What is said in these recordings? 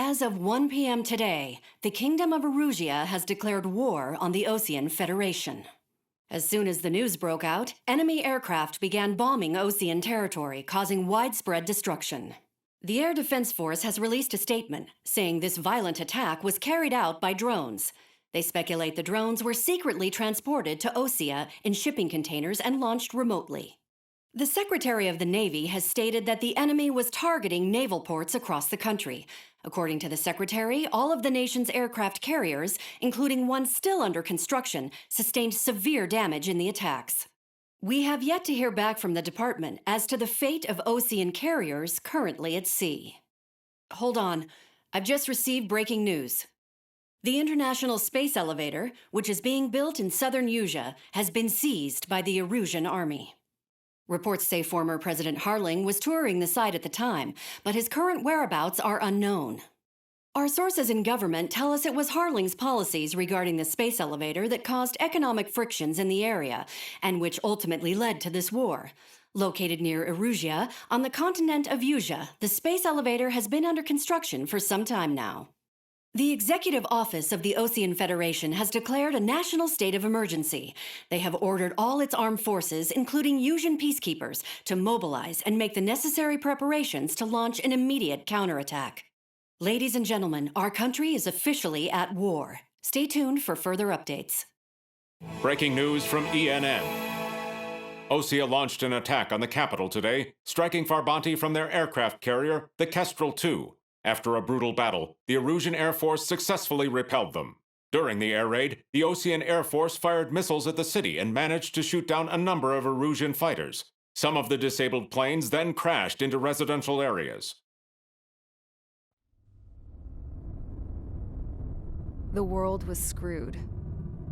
As of 1 p.m. today, the Kingdom of Erusia has declared war on the Osean Federation. As soon as the news broke out, enemy aircraft began bombing Osean territory, causing widespread destruction. The Air Defense Force has released a statement saying this violent attack was carried out by drones. They speculate the drones were secretly transported to Osea in shipping containers and launched remotely. The Secretary of the Navy has stated that the enemy was targeting naval ports across the country. According to the Secretary, all of the nation's aircraft carriers, including one still under construction, sustained severe damage in the attacks. We have yet to hear back from the department as to the fate of Osean carriers currently at sea. Hold on, I've just received breaking news. The International Space Elevator, which is being built in southern Erusia, has been seized by the Erusian army. Reports say former President Harling was touring the site at the time, but his current whereabouts are unknown. Our sources in government tell us it was Harling's policies regarding the space elevator that caused economic frictions in the area, and which ultimately led to this war. Located near Erusia, on the continent of Erusia, the space elevator has been under construction for some time now. The Executive Office of the Osean Federation has declared a national state of emergency. They have ordered all its armed forces, including Erusian peacekeepers, to mobilize and make the necessary preparations to launch an immediate counterattack. Ladies and gentlemen, our country is officially at war. Stay tuned for further updates. Breaking news from ENN. Osea launched an attack on the capital today, striking Farbanti from their aircraft carrier, the Kestrel II. After a brutal battle, the Erusian Air Force successfully repelled them. During the air raid, the Osean Air Force fired missiles at the city and managed to shoot down a number of Erusian fighters. Some of the disabled planes then crashed into residential areas. The world was screwed.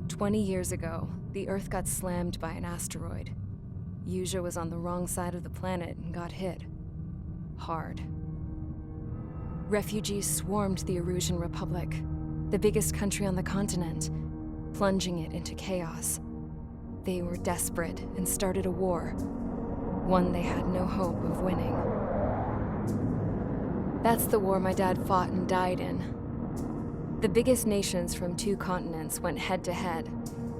20 years ago, the Earth got slammed by an asteroid. Erusia was on the wrong side of the planet and got hit. Hard. Refugees swarmed the Erusian Republic, the biggest country on the continent, plunging it into chaos. They were desperate and started a war, one they had no hope of winning. That's the war my dad fought and died in. The biggest nations from 2 continents went head-to-head,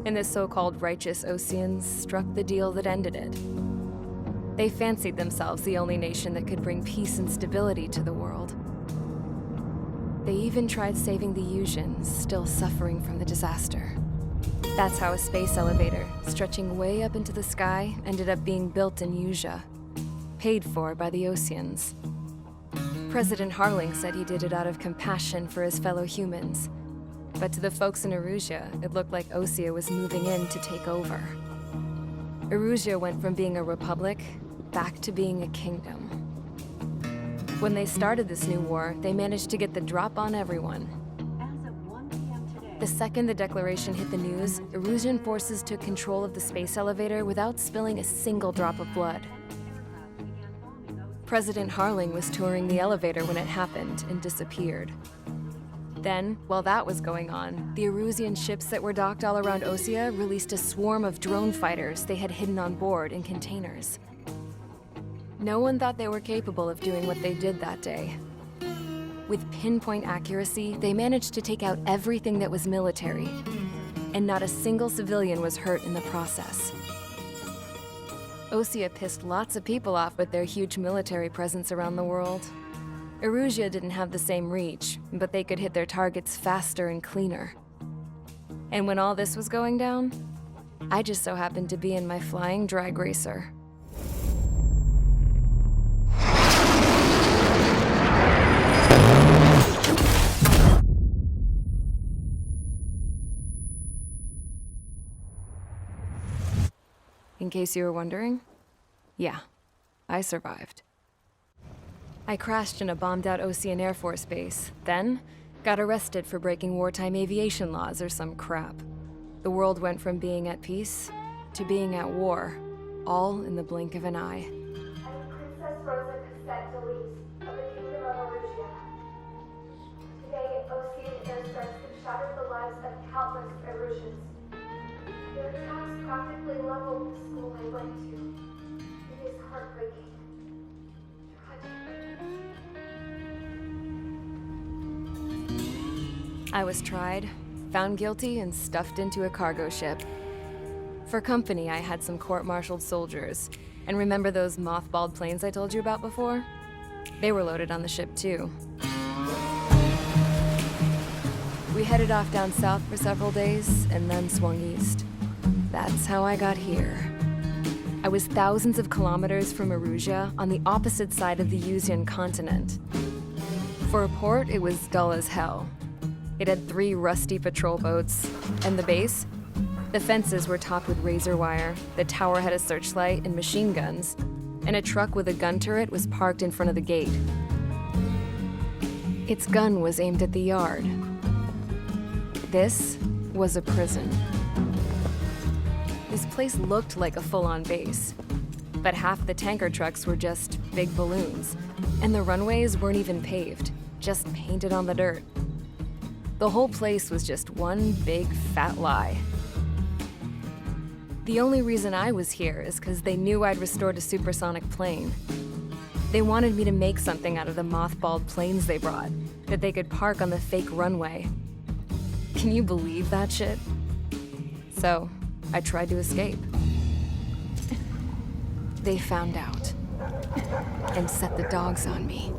and the so-called righteous Oseans struck the deal that ended it. They fancied themselves the only nation that could bring peace and stability to the world. They even tried saving the Erusians, still suffering from the disaster. That's how a space elevator, stretching way up into the sky, ended up being built in Erusia, paid for by the Oseans. President Harling said he did it out of compassion for his fellow humans. But to the folks in Erusia, it looked like Osea was moving in to take over. Erusia went from being a republic back to being a kingdom. When they started this new war, they managed to get the drop on everyone. As of 1 p.m. today, The second the declaration hit the news, Erusian forces took control of the space elevator without spilling a single drop of blood. President Harling was touring the elevator when it happened and disappeared. Then, while that was going on, the Erusian ships that were docked all around Osea released a swarm of drone fighters they had hidden on board in containers. No one thought they were capable of doing what they did that day. With pinpoint accuracy, they managed to take out everything that was military, and not a single civilian was hurt in the process. Osea pissed lots of people off with their huge military presence around the world. Erusia didn't have the same reach, but they could hit their targets faster and cleaner. And when all this was going down, I just so happened to be in my flying drag racer. In case you were wondering, yeah, I survived. I crashed in a bombed-out Osean Air Force base, then got arrested for breaking wartime aviation laws or some crap. The world went from being at peace to being at war, all in the blink of an eye. I'm Princess Rosa Cassette Delise of the Kingdom of Erusia. Today, Osean airstrikes have shattered the lives of countless Erusians. Their attacks practically leveled the school I went to. It is heartbreaking. Tragic. I was tried, found guilty, and stuffed into a cargo ship. For company, I had some court-martialed soldiers. And remember those mothballed planes I told you about before? They were loaded on the ship too. We headed off down south for several days, and then swung east. That's how I got here. I was thousands of kilometers from Erusia, on the opposite side of the Yuzian continent. For a port, it was dull as hell. It had 3 rusty patrol boats, and the base? The fences were topped with razor wire, the tower had a searchlight and machine guns, and a truck with a gun turret was parked in front of the gate. Its gun was aimed at the yard. This was a prison. This place looked like a full-on base, but half the tanker trucks were just big balloons, and the runways weren't even paved, just painted on the dirt. The whole place was just one big fat lie. The only reason I was here is because they knew I'd restored a supersonic plane. They wanted me to make something out of the mothballed planes they brought, that they could park on the fake runway. Can you believe that shit? So, I tried to escape. They found out, and set the dogs on me.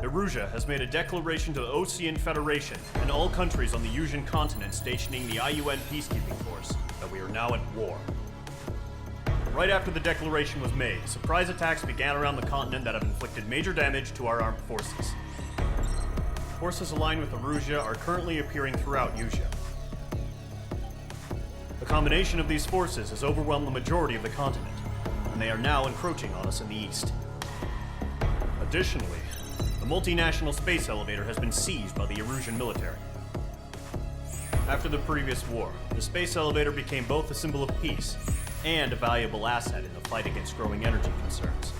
Erusia has made a declaration to the Ocean Federation and all countries on the Yuzian continent stationing the IUN peacekeeping force that we are now at war. Right after the declaration was made, surprise attacks began around the continent that have inflicted major damage to our armed forces. Forces aligned with Erusia are currently appearing throughout Yusia. The combination of these forces has overwhelmed the majority of the continent, and they are now encroaching on us in the east. Additionally, the multinational space elevator has been seized by the Erusian military. After the previous war, the space elevator became both a symbol of peace and a valuable asset in the fight against growing energy concerns.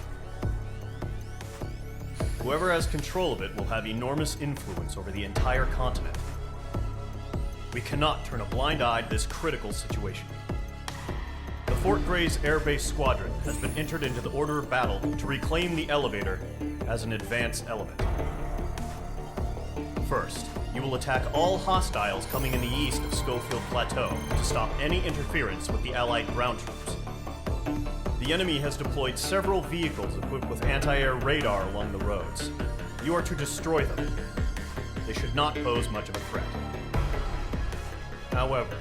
Whoever has control of it will have enormous influence over the entire continent. We cannot turn a blind eye to this critical situation. The Fort Gray's Air Base Squadron has been entered into the order of battle to reclaim the elevator as an advance element. First, you will attack all hostiles coming in the east of Schofield Plateau to stop any interference with the Allied ground troops. The enemy has deployed several vehicles equipped with anti-air radar along the roads. You are to destroy them. They should not pose much of a threat. However,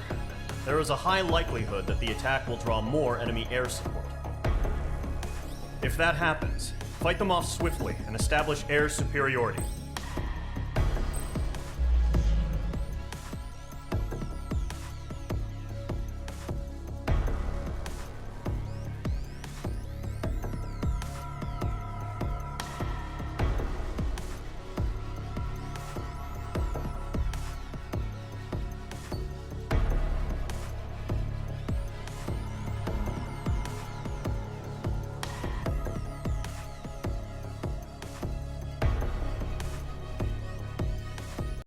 there is a high likelihood that the attack will draw more enemy air support. If that happens, fight them off swiftly and establish air superiority.